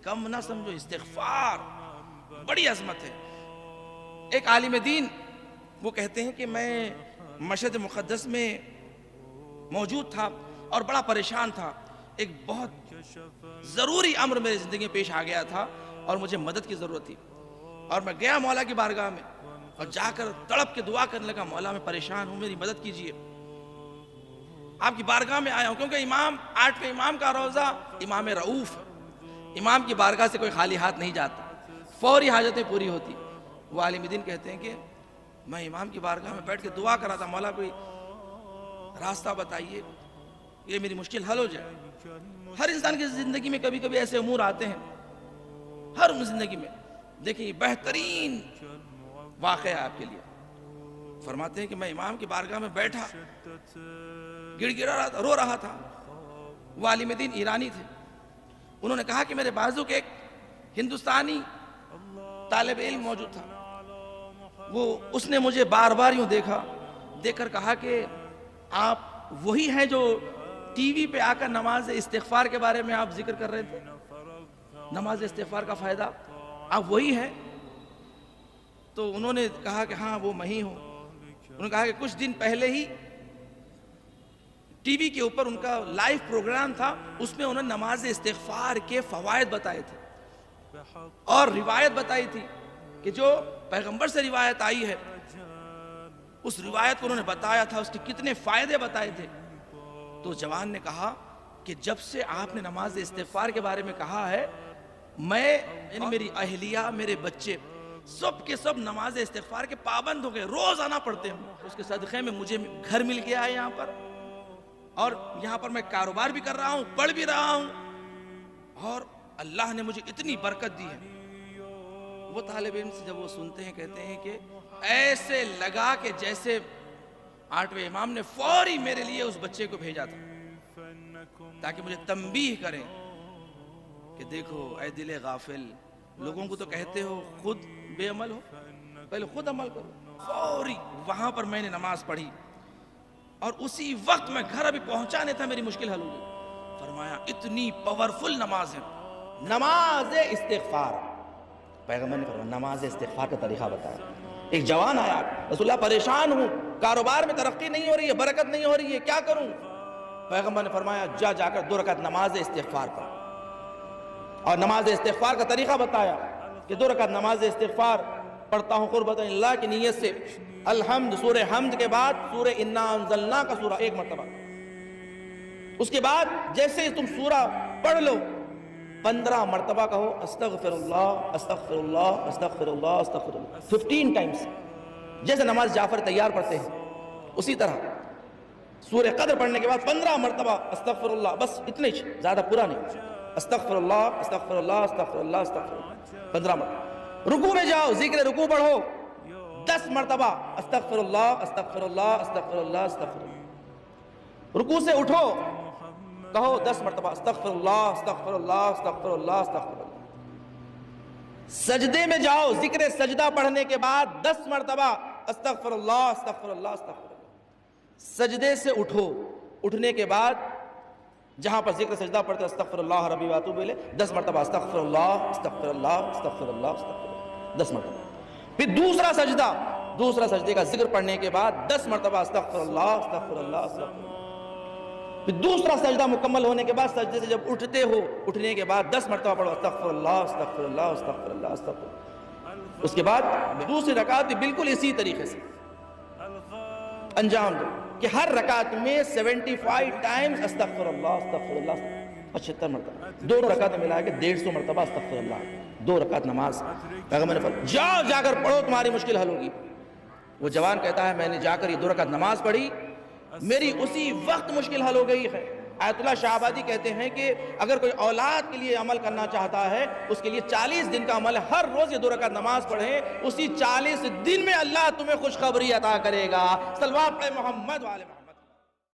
کم نہ سمجھو، استغفار بڑی عظمت ہے۔ ایک عالم دین وہ کہتے ہیں کہ میں مشہد مقدس میں موجود تھا اور بڑا پریشان تھا، ایک بہت ضروری امر میری زندگی میں پیش آ گیا تھا اور مجھے مدد کی ضرورت تھی، اور میں گیا مولا کی بارگاہ میں اور جا کر تڑپ کے دعا کرنے لگا، مولا میں پریشان ہوں، میری مدد کیجئے، آپ کی بارگاہ میں آیا ہوں، کیونکہ امام 8ویں امام کا روزہ امام رؤوف ہے، امام کی بارگاہ سے کوئی خالی ہاتھ نہیں جاتا، فوری حاجتیں پوری ہوتی۔ وہ عالم دین کہتے ہیں کہ میں امام کی بارگاہ میں بیٹھ کے دعا کر رہا تھا، مولا کوئی راستہ بتائیے، یہ میری مشکل حل ہو جائے۔ ہر انسان کی زندگی میں کبھی کبھی ایسے امور آتے ہیں، ہر زندگی میں۔ دیکھیں بہترین واقعہ ہے آپ کے لیے۔ فرماتے ہیں کہ میں امام کی بارگاہ میں بیٹھا، گڑ گڑا رہا تھا، رو رہا تھا۔ وہ عالم دین ایرانی تھے، انہوں نے کہا کہ میرے بازو کے ایک ہندوستانی طالب علم موجود تھا، اس نے مجھے بار بار یوں دیکھا، دیکھ کر کہا کہ آپ وہی ہیں جو ٹی وی پہ آ کر نماز استغفار کے بارے میں آپ ذکر کر رہے تھے، نماز استغفار کا فائدہ، آپ وہی ہیں؟ تو انہوں نے کہا کہ ہاں وہ میں ہی ہوں۔ انہوں نے کہا کہ کچھ دن پہلے ہی ٹی وی کے اوپر ان کا لائیو پروگرام تھا، اس میں انہوں نے نماز استغفار کے فوائد بتائے تھے اور روایت بتائی تھی کہ جو پیغمبر سے روایت آئی ہے، اس روایت کو انہوں نے بتایا تھا، اس کے کتنے فائدے بتائے تھے۔ تو جوان نے کہا کہ جب سے آپ نے نماز استغفار کے بارے میں کہا ہے، میں یعنی میری اہلیہ، میرے بچے سب کے سب نماز استغفار کے پابند ہو گئے، روز آنا پڑتے ہیں۔ اس کے صدقے میں مجھے گھر مل گیا ہے یہاں پر، اور یہاں پر میں کاروبار بھی کر رہا ہوں، پڑھ بھی رہا ہوں، اور اللہ نے مجھے اتنی برکت دی ہے۔ وہ طالب علم سے جب وہ سنتے ہیں کہتے ہیں کہ ایسے لگا کہ جیسے 8ویں امام نے فوری میرے لیے اس بچے کو بھیجا تھا تاکہ مجھے تنبیہ کریں کہ دیکھو اے دل غافل، لوگوں کو تو کہتے ہو خود بے عمل ہو، پہلے خود عمل کرو۔ فوری وہاں پر میں نے نماز پڑھی اور اسی وقت میں گھر ابھی پہنچا نہیں تھا، میری مشکل حل ہو گئی۔ فرمایا اتنی پاورفل نماز ہے نماز استغفار۔ پیغمبر نے فرمایا نماز استغفار کا طریقہ بتایا۔ ایک جوان آیا، رسول اللہ پریشان ہوں، کاروبار میں ترقی نہیں ہو رہی ہے، برکت نہیں ہو رہی ہے، کیا کروں؟ پیغمبر نے فرمایا جا کر 2 رکعت نماز استغفار پڑھ، اور نماز استغفار کا طریقہ بتایا کہ 2 رکعت نماز استغفار پڑھتا ہوں قربت اللہ کی نیت سے۔ الحمد، سورہ حمد کے بعد سورہ انا انزلنا کا سورہ 1 مرتبہ، اس کے بعد جیسے تم سورہ پڑھ لو 15 مرتبہ کہو استغفر اللہ استغفر اللہ استغفر اللہ استغفر اللہ 15 ٹائمز، جیسے نماز جعفر تیار پڑھتے ہیں اسی طرح سورہ قدر پڑھنے کے بعد 15 مرتبہ استغفر اللہ، بس اتنے ہی، زیادہ پورا نہیں، استغفر اللہ استغفر اللہ استغفر اللہ استغفر اللہ 15 مرتبہ۔ رکوع میں جاؤ، ذکر رکوع پڑھو 10 مرتبہ استغفر اللہ استغفر اللہ استغفر اللہ استغفر اللہ۔ رکوع سے اٹھو، کہو 10 مرتبہ استغفر اللہ استغفر اللہ استغفر اللہ استغفر اللہ۔ سجدے میں جاؤ، ذکر سجدہ پڑھنے کے بعد 10 مرتبہ استغفر اللہ استغفر اللہ استغفر اللہ۔ سجدے سے اٹھو، اٹھنے کے بعد جہاں پر ذکر سجدہ پڑھتے استغفر اللہ ربی واتوب الیہ 10 مرتبہ استغفر اللہ استغفر اللہ استغفر اللہ استغفر اللہ 10 مرتبہ۔ پھر دوسرا سجدے کا ذکر پڑھنے کے بعد 10 مرتبہ استغفر اللہ استغفر اللہ استغفر اللہ۔ پھر دوسرا سجدہ مکمل ہونے کے بعد سجدے سے جب اٹھتے ہو، اٹھنے کے بعد 10 مرتبہ پڑھو استغفر اللہ استغفر اللہ استغفر اللہ استغفر اللہ۔ اس کے بعد دوسری رکعت بھی بالکل اسی طریقے سے انجام دو کہ ہر رکعت میں 75 ٹائمز استغفر اللہ استغفر اللہ 75 مرتبہ، دونوں رکعت ملا کے 150 مرتبہ استغفر اللہ، 2 رکعت نماز۔ پیغمبر نے فرمایا جا کر پڑھو، تمہاری مشکل حل ہوگی۔ وہ جوان کہتا ہے میں نے جا کر یہ 2 رکعت نماز پڑھی، میری اسی وقت مشکل حل ہو گئی ہے۔ آیت اللہ شاہ آبادی کہتے ہیں کہ اگر کوئی اولاد کے لیے عمل کرنا چاہتا ہے، اس کے لیے 40 دن کا عمل ہے، ہر روز یہ 2 رکعت نماز پڑھیں، اسی 40 دن میں اللہ تمہیں خوشخبری عطا کرے گا۔ صلوات پڑھیں محمد والے محمد۔